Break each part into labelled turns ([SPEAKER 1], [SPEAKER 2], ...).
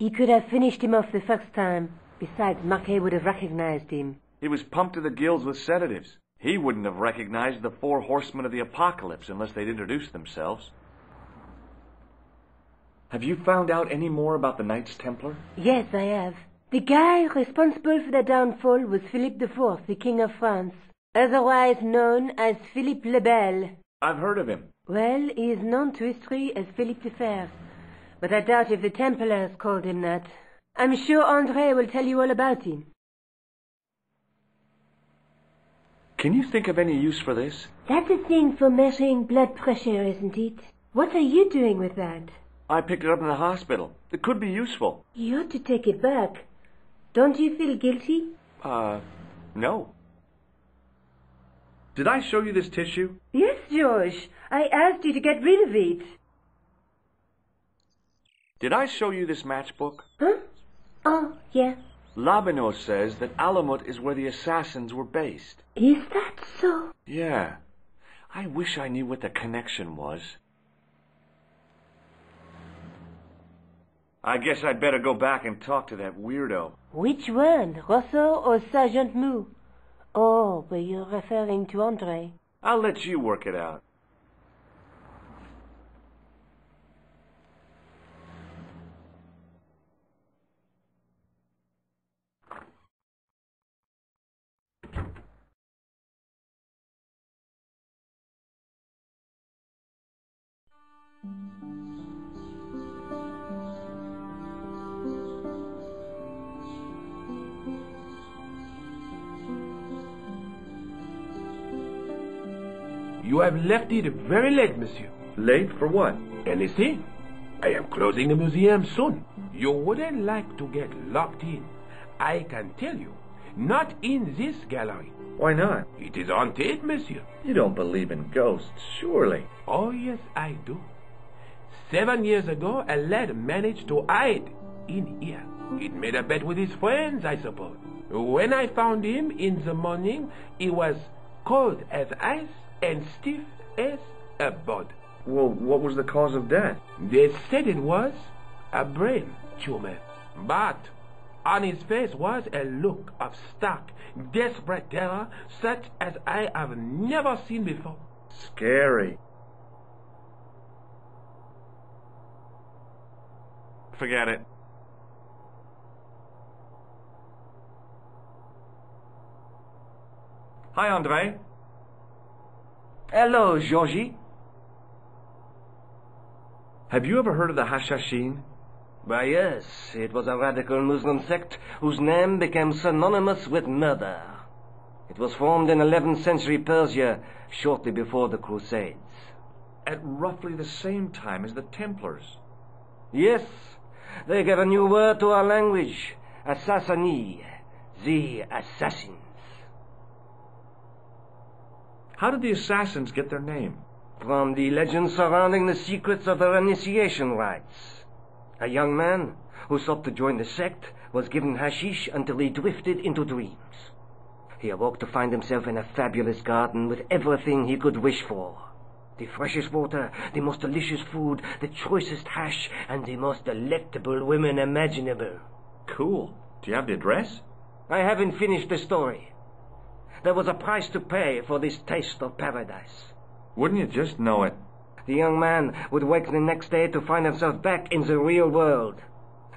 [SPEAKER 1] He could have finished him off the first time. Besides, Marquet would have recognized him.
[SPEAKER 2] He was pumped to the gills with sedatives. He wouldn't have recognized the 4 horsemen of the apocalypse unless they'd introduced themselves. Have you found out any more about the Knights Templar?
[SPEAKER 1] Yes, I have. The guy responsible for their downfall was Philippe IV, the King of France, otherwise known as Philippe le Bel.
[SPEAKER 2] I've heard of him.
[SPEAKER 1] Well, he is known to history as Philippe the Fair, but I doubt if the Templars called him that. I'm sure André will tell you all about him.
[SPEAKER 2] Can you think of any use for this?
[SPEAKER 1] That's a thing for measuring blood pressure, isn't it? What are you doing with that?
[SPEAKER 2] I picked it up in the hospital. It could be useful.
[SPEAKER 1] You ought to take it back. Don't you feel guilty?
[SPEAKER 2] No. Did I show you this tissue?
[SPEAKER 1] Yes, George. I asked you to get rid of it.
[SPEAKER 2] Did I show you this matchbook?
[SPEAKER 1] Huh? Oh, yeah.
[SPEAKER 2] Labineau says that Alamut is where the assassins were based.
[SPEAKER 1] Is that so?
[SPEAKER 2] Yeah. I wish I knew what the connection was. I guess I'd better go back and talk to that weirdo.
[SPEAKER 1] Which one, Rousseau or Sergeant Mou? Oh, but you're referring to André.
[SPEAKER 2] I'll let you work it out.
[SPEAKER 3] You have left it very late, monsieur.
[SPEAKER 2] Late for what?
[SPEAKER 3] Anything? I am closing the museum soon. You wouldn't like to get locked in. I can tell you, not in this gallery.
[SPEAKER 2] Why not?
[SPEAKER 3] It is haunted, monsieur.
[SPEAKER 2] You don't believe in ghosts, surely.
[SPEAKER 3] Oh, yes, I do. 7 years ago, a lad managed to hide in here. He'd made a bet with his friends, I suppose. When I found him in the morning, he was cold as ice and stiff as a board.
[SPEAKER 2] Well, what was the cause of death?
[SPEAKER 3] They said it was a brain tumor. But on his face was a look of stark, desperate terror such as I have never seen before.
[SPEAKER 2] Scary. Forget it. Hi, André.
[SPEAKER 4] Hello, Georgie.
[SPEAKER 2] Have you ever heard of the Hashashin?
[SPEAKER 4] Why, yes, it was a radical Muslim sect whose name became synonymous with murder. It was formed in 11th century Persia, shortly before the Crusades.
[SPEAKER 2] At roughly the same time as the Templars.
[SPEAKER 4] Yes, they gave a new word to our language, Assassini, the assassins.
[SPEAKER 2] How did the assassins get their name?
[SPEAKER 4] From the legends surrounding the secrets of their initiation rites. A young man who sought to join the sect was given hashish until he drifted into dreams. He awoke to find himself in a fabulous garden with everything he could wish for. The freshest water, the most delicious food, the choicest hash, and the most delectable women imaginable.
[SPEAKER 2] Cool. Do you have the address?
[SPEAKER 4] I haven't finished the story. There was a price to pay for this taste of paradise.
[SPEAKER 2] Wouldn't you just know it?
[SPEAKER 4] The young man would wake the next day to find himself back in the real world.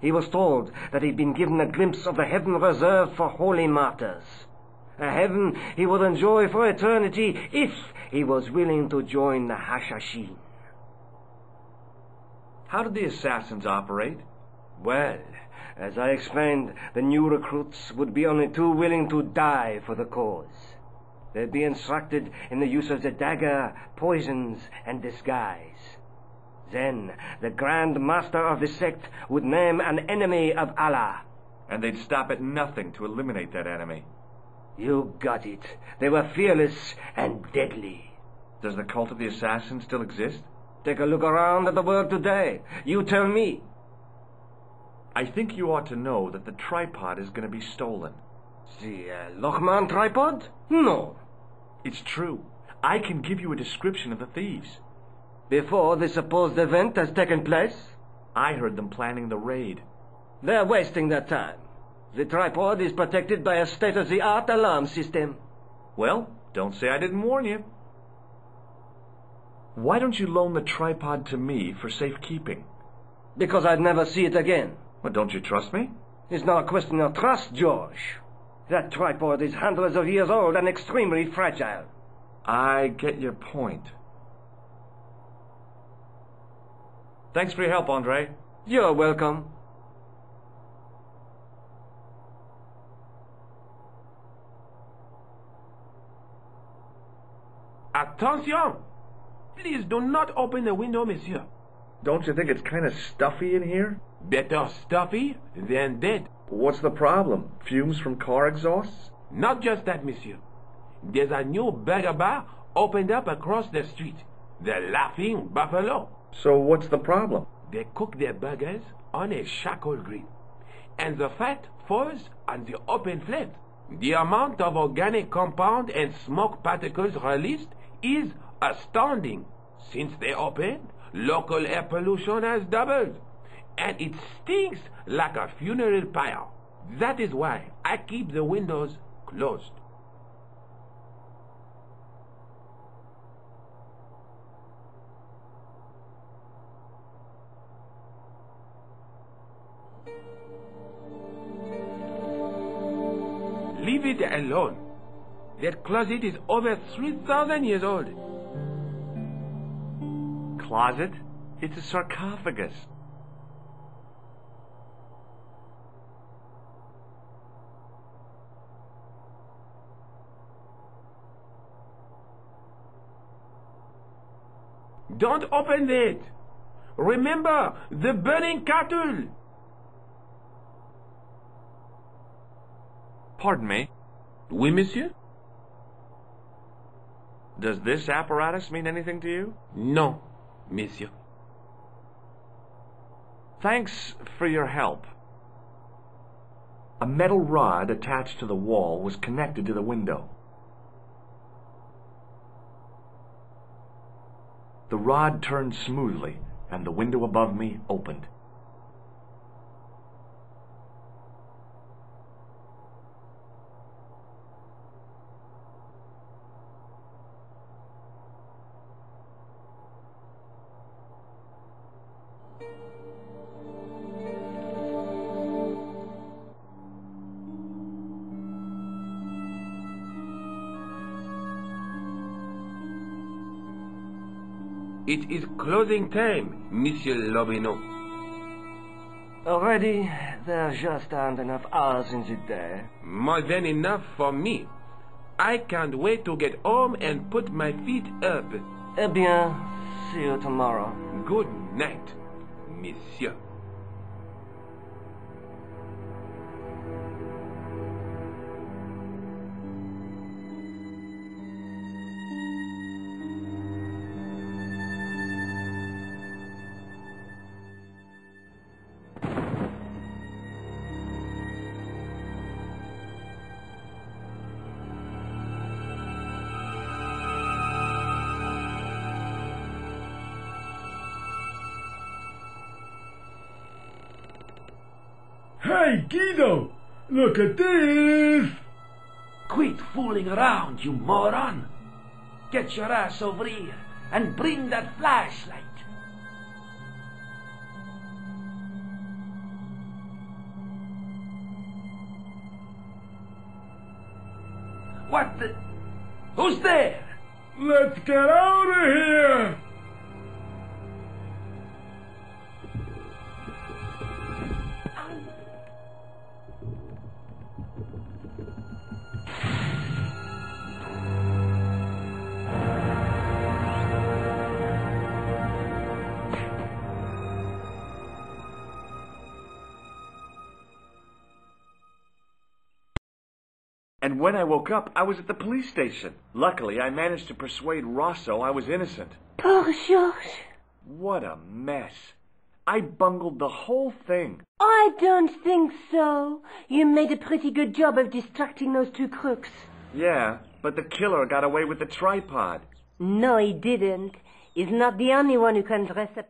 [SPEAKER 4] He was told that he'd been given a glimpse of the heaven reserved for holy martyrs. A heaven he would enjoy for eternity if he was willing to join the Hashashin.
[SPEAKER 2] How did the assassins operate?
[SPEAKER 4] Well, as I explained, the new recruits would be only too willing to die for the cause. They'd be instructed in the use of the dagger, poisons, and disguise. Then, the Grand Master of the sect would name an enemy of Allah.
[SPEAKER 2] And they'd stop at nothing to eliminate that enemy.
[SPEAKER 4] You got it. They were fearless and deadly.
[SPEAKER 2] Does the cult of the assassins still exist?
[SPEAKER 4] Take a look around at the world today. You tell me.
[SPEAKER 2] I think you ought to know that the tripod is going to be stolen.
[SPEAKER 4] The Lochman tripod? No.
[SPEAKER 2] It's true. I can give you a description of the thieves.
[SPEAKER 4] Before the supposed event has taken place?
[SPEAKER 2] I heard them planning the raid.
[SPEAKER 4] They're wasting their time. The tripod is protected by a state-of-the-art alarm system.
[SPEAKER 2] Well, don't say I didn't warn you. Why don't you loan the tripod to me for safekeeping?
[SPEAKER 4] Because I'd never see it again.
[SPEAKER 2] Well, don't you trust me?
[SPEAKER 4] It's not a question of trust, George. That tripod is hundreds of years old and extremely fragile.
[SPEAKER 2] I get your point. Thanks for your help, Andre.
[SPEAKER 4] You're welcome.
[SPEAKER 3] Attention! Please do not open the window, monsieur.
[SPEAKER 2] Don't you think it's kind of stuffy in here?
[SPEAKER 3] Better stuffy than dead.
[SPEAKER 2] What's the problem? Fumes from car exhausts?
[SPEAKER 3] Not just that, monsieur. There's a new burger bar opened up across the street. The Laughing Buffalo.
[SPEAKER 2] So what's the problem?
[SPEAKER 3] They cook their burgers on a charcoal grill, and the fat falls on the open flame. The amount of organic compound and smoke particles released is astounding. Since they opened, local air pollution has doubled, and it stinks like a funeral pyre. That is why I keep the windows closed. Leave it alone. That closet is over 3,000 years old.
[SPEAKER 2] Closet? It's a sarcophagus.
[SPEAKER 3] Don't open it. Remember the burning cattle.
[SPEAKER 2] Pardon me.
[SPEAKER 3] Oui, monsieur?
[SPEAKER 2] Does this apparatus mean anything to you?
[SPEAKER 3] No, monsieur.
[SPEAKER 2] Thanks for your help. A metal rod attached to the wall was connected to the window. The rod turned smoothly, and the window above me opened.
[SPEAKER 3] It is closing time, Monsieur Lobineau.
[SPEAKER 4] Already, there just aren't enough hours in the day.
[SPEAKER 3] More than enough for me. I can't wait to get home and put my feet up.
[SPEAKER 4] Eh bien, see you tomorrow.
[SPEAKER 3] Good night, monsieur.
[SPEAKER 5] Hey, Guido! Look at this!
[SPEAKER 6] Quit fooling around, you moron! Get your ass over here and bring that flashlight. What the... Who's there?
[SPEAKER 5] Let's get out of here!
[SPEAKER 2] And when I woke up, I was at the police station. Luckily, I managed to persuade Rosso I was innocent.
[SPEAKER 1] Poor Georges.
[SPEAKER 2] What a mess. I bungled the whole thing.
[SPEAKER 1] I don't think so. You made a pretty good job of distracting those two crooks.
[SPEAKER 2] Yeah, but the killer got away with the tripod.
[SPEAKER 1] No, he didn't. He's not the only one who can dress up...